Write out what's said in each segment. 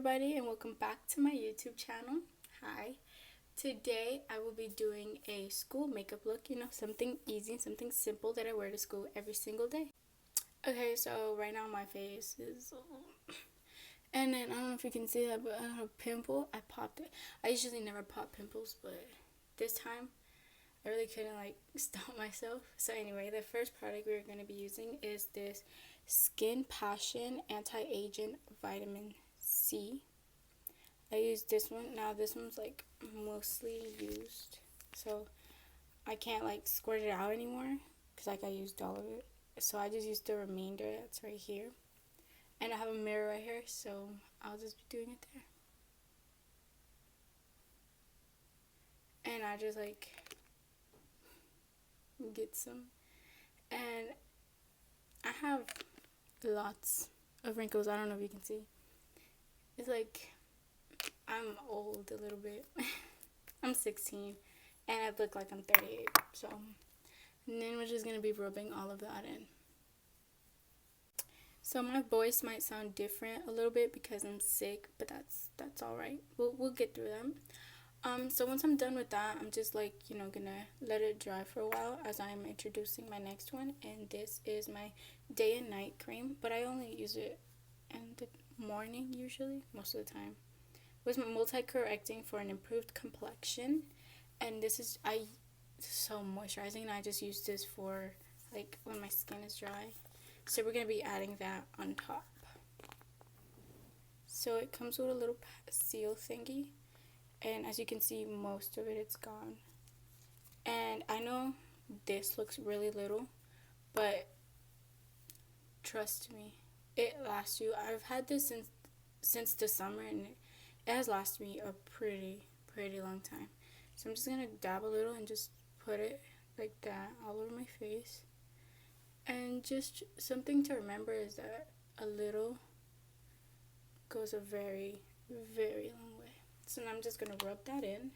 everybody, and welcome back to my YouTube channel. Hi. Today I will be doing a school makeup look, something easy, something simple that I wear to school every single day. Okay, so right now my face is and then I don't know if you can see that, but I have a pimple. I popped it. I usually never pop pimples, but this time I really couldn't stop myself. So anyway, the first product we're going to be using is this Skin Passion Anti-Aging Vitamin C. I use this one. Now this one's mostly used, so I can't squirt it out anymore because I used all of it. So I just used the remainder that's right here. And I have a mirror right here, so I'll just be doing it there. And I just get some. And I have lots of wrinkles. I don't know if you can see. It's I'm old a little bit. I'm 16 and I look like I'm 38. So, and then we're just going to be rubbing all of that in. So my voice might sound different a little bit because I'm sick, but that's all right. We'll get through them. So once I'm done with that, I'm just gonna let it dry for a while as I'm introducing my next one, and this is my day and night cream, but I only use it in the morning usually, most of the time. With multi-correcting for an improved complexion, and this is so moisturizing, and I just use this for when my skin is dry. So we're gonna be adding that on top. So it comes with a little seal thingy. And as you can see, most of it's gone. And I know this looks really little, but trust me, it lasts you. I've had this since the summer, and it has lasted me a pretty long time. So I'm just going to dab a little and just put it like that all over my face. And just something to remember is that a little goes a very long way. So now I'm just going to rub that in,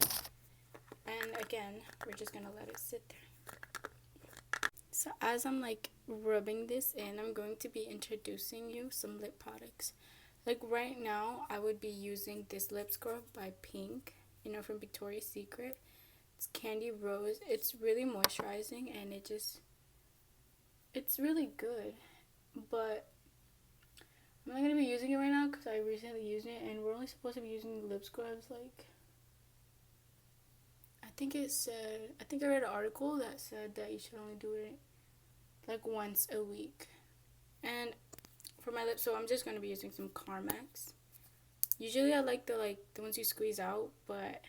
and again, we're just going to let it sit there. So as I'm rubbing this in, I'm going to be introducing you some lip products. Right now, I would be using this lip scrub by Pink, from Victoria's Secret. It's Candy Rose. It's really moisturizing, and it's really good, but I'm not going to be using it right now because I recently used it, and we're only supposed to be using lip scrubs I think I read an article that said that you should only do it once a week. And for my lips, so I'm just going to be using some Carmex. Usually I like the ones you squeeze out, but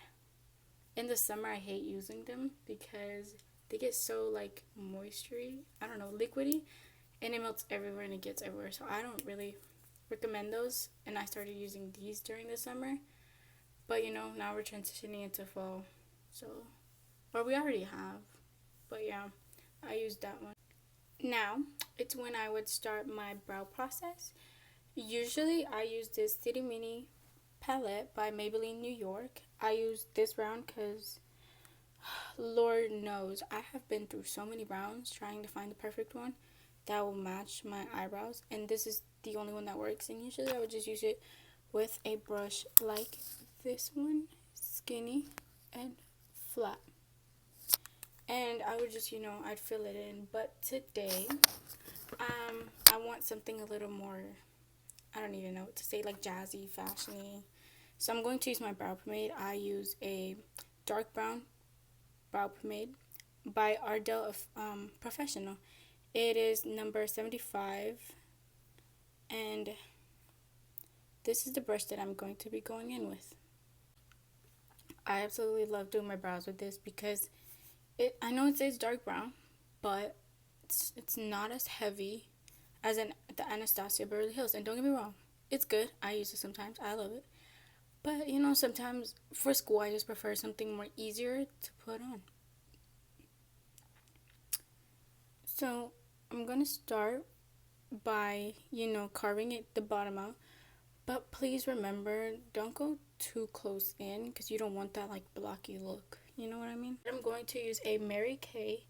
in the summer I hate using them because they get so moistury, I don't know, liquidy, and it melts everywhere and it gets everywhere. So I don't really recommend those, and I started using these during the summer, but now we're transitioning into fall, so, or we already have, but yeah, I used that one. Now it's when I would start my brow process. Usually I use this City Mini palette by Maybelline New York. I use this round because Lord knows I have been through so many browns trying to find the perfect one that will match my eyebrows, and this is the only one that works. And usually I would just use it with a brush like this one, skinny and flat, and I would just I'd fill it in. But today I want something a little more, I don't even know what to say, jazzy, fashiony. So I'm going to use my brow pomade. I use a dark brown brow pomade by Ardell Professional. It is number 75, and this is the brush that I'm going to be going in with. I absolutely love doing my brows with this because I know it says dark brown, but it's not as heavy as the Anastasia Beverly Hills. And don't get me wrong, it's good. I use it sometimes. I love it. But sometimes for school I just prefer something more easier to put on. So I'm going to start by, carving the bottom out. But please remember, don't go too close in because you don't want that blocky look. You know what I mean? I'm going to use a Mary Kay,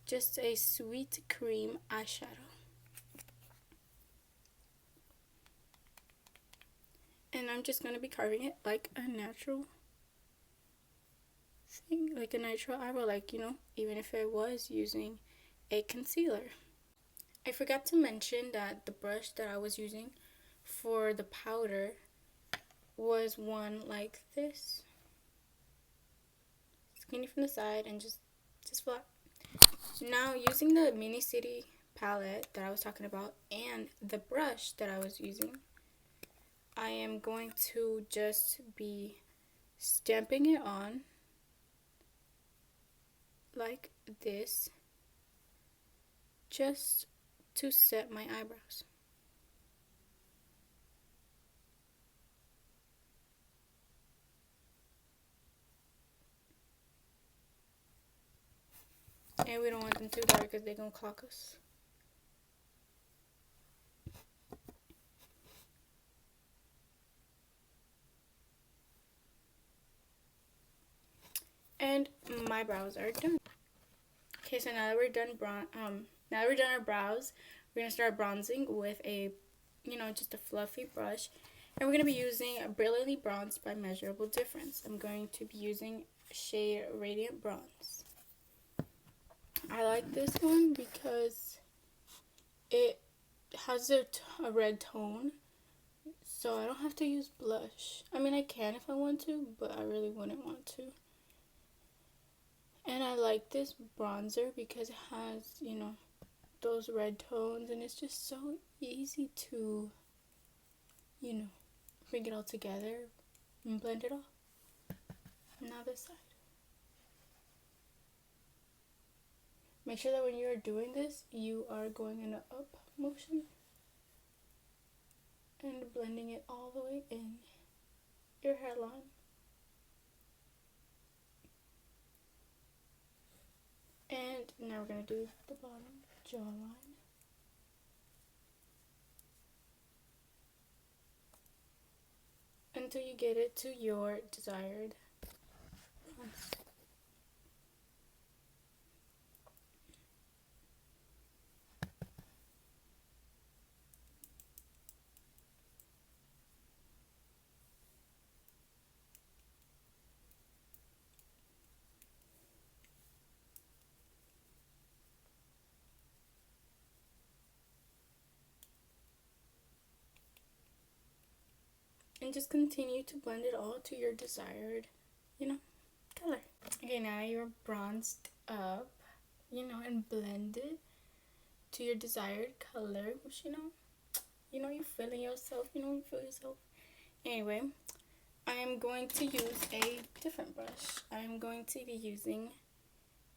just a sweet cream eyeshadow. And I'm I'm just going to be carving it like a natural thing, like a natural eyebrow, like, you know, even if I was using a concealer. I forgot to mention that the brush that I was using for the powder was one like this, skinny from the side and just flat. Now, using the Mini City palette that I was talking about and the brush that I was using, I am going to just be stamping it on like this, just to set my eyebrows. And we don't want them too dark because they're going to clock us. And my brows are done. Okay, so now that we're done our brows, we're gonna start bronzing with a, you know, just a fluffy brush, and we're gonna be using Brilliantly Bronzed by Measurable Difference. I'm going to be using shade Radiant Bronze. I like this one because it has a red tone, so I don't have to use blush. I mean, I can if I want to, but I really wouldn't want to. And I like this bronzer because it has, you know, those red tones, and it's just so easy to, you know, bring it all together and blend it all. Now this side. Make sure that when you are doing this, you are going in an up motion and blending it all the way in your hairline. And now we're going to do the bottom jawline. Until you get it to your desired bronze. And just continue to blend it all to your desired, you know, color. Okay, now you're bronzed up, you know, and blend it to your desired color, which, you know, you're feeling yourself, you feel yourself. Anyway, I am going to use a different brush. I'm going to be using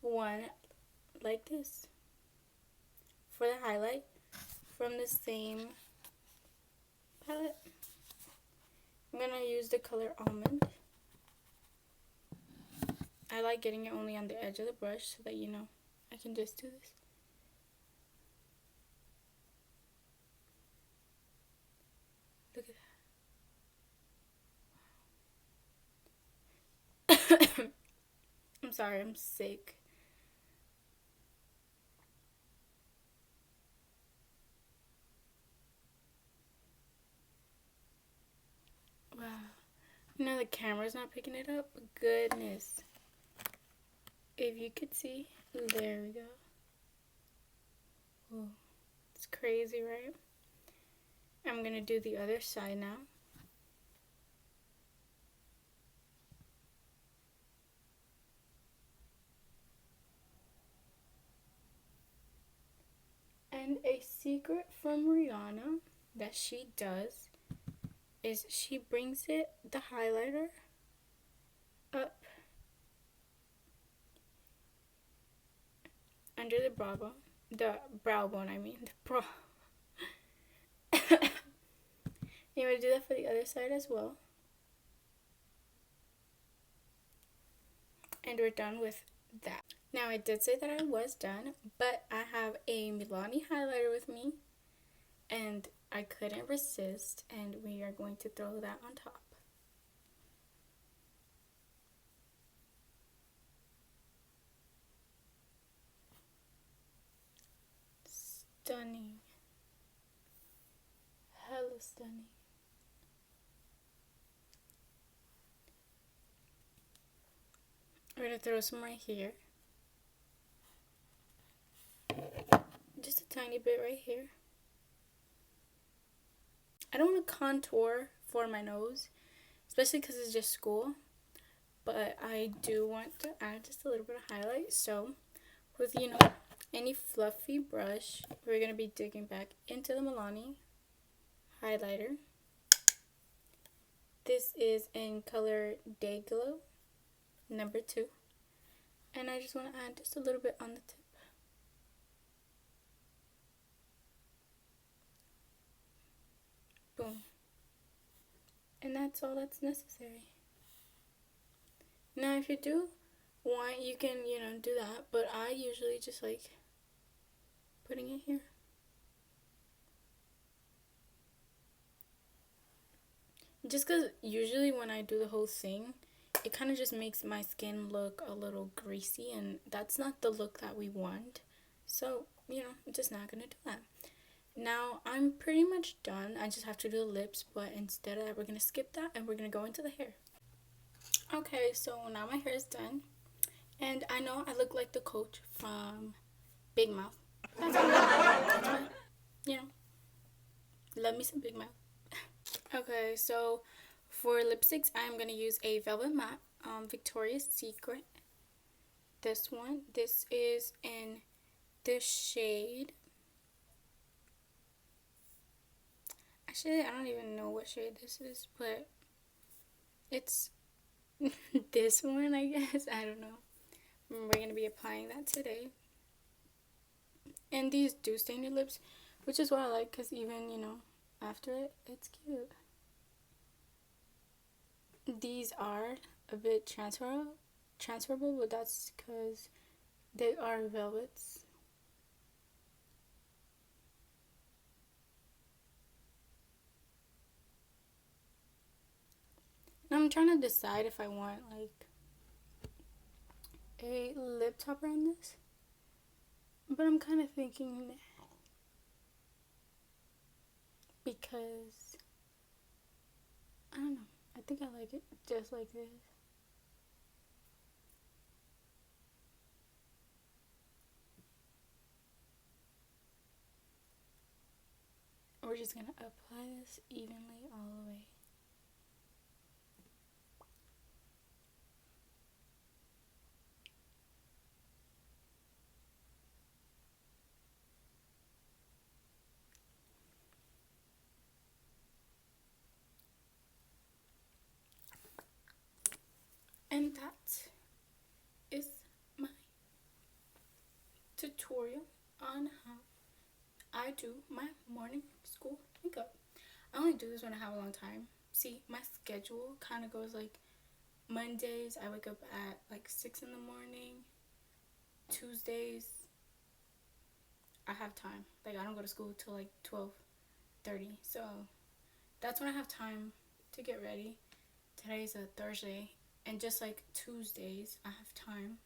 one like this for the highlight from the same palette. I'm going to use the color Almond. I like getting it only on the edge of the brush so that, you know, I can just do this. Look at that. I'm sorry, I'm sick. Wow. No, the camera's not picking it up. Goodness. If you could see, there we go. Whoa. It's crazy, right? I'm going to do the other side now. And a secret from Rihanna that she does is she brings the highlighter up under the brow bone. The brow bone, I mean. The brow. You want to do that for the other side as well. And we're done with that. Now, I did say that I was done, but I have a Milani highlighter with me, and I couldn't resist, and we are going to throw that on top. Stunning. Hella stunning. We're gonna throw some right here. Just a tiny bit right here. I don't want to contour for my nose, especially because it's just school. But I do want to add just a little bit of highlight. So with, any fluffy brush, we're going to be digging back into the Milani highlighter. This is in color Day Glow, number 2. And I just want to add just a little bit on the tip. Boom. And that's all that's necessary. Now if you do want, you can, do that. But I usually just like putting it here. Just because usually when I do the whole thing, it kind of just makes my skin look a little greasy, and that's not the look that we want. So, I'm just not going to do that. Now, I'm pretty much done. I just have to do the lips, but instead of that, we're going to skip that, and we're going to go into the hair. Okay, so now my hair is done, and I know I look like the coach from Big Mouth. That's fine. Love me some Big Mouth. Okay, so for lipsticks, I'm going to use a Velvet Matte Victoria's Secret. This one. This is in the shade. Actually, I don't even know what shade this is, but it's this one, I guess. I don't know. We're going to be applying that today. And these do stain your lips, which is what I like, because even, after it, it's cute. These are a bit transferable, but that's because they are velvets. And I'm trying to decide if I want like a lip topper on this, but I'm kind of thinking because I don't know. I think I like it just like this. We're just going to apply this evenly all the way. And that is my tutorial on how I do my morning school makeup. I only do this when I have a long time. See, my schedule kind of goes like Mondays, I wake up at like 6 in the morning. Tuesdays, I have time. Like, I don't go to school till like 12:30. So, that's when I have time to get ready. Today's a Thursday. And just like Tuesdays, I have time.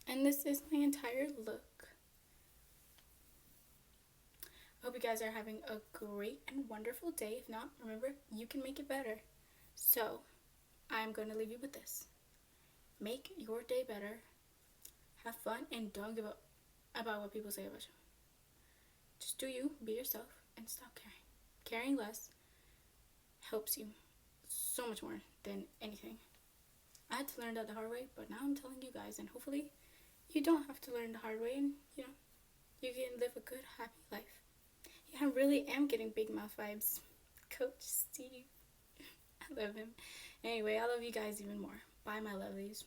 And this is my entire look. I hope you guys are having a great and wonderful day. If not, remember, you can make it better. So, I'm going to leave you with this. Make your day better. Have fun, and don't give up about what people say about you. Just do you, be yourself, and stop caring. Caring less helps you so much more than anything. I had to learn that the hard way, but now I'm telling you guys, and hopefully you don't have to learn the hard way, and you can live a good, happy life. Yeah, I really am getting Big Mouth vibes. Coach Steve. I love him. Anyway, I love you guys even more. Bye, my lovelies.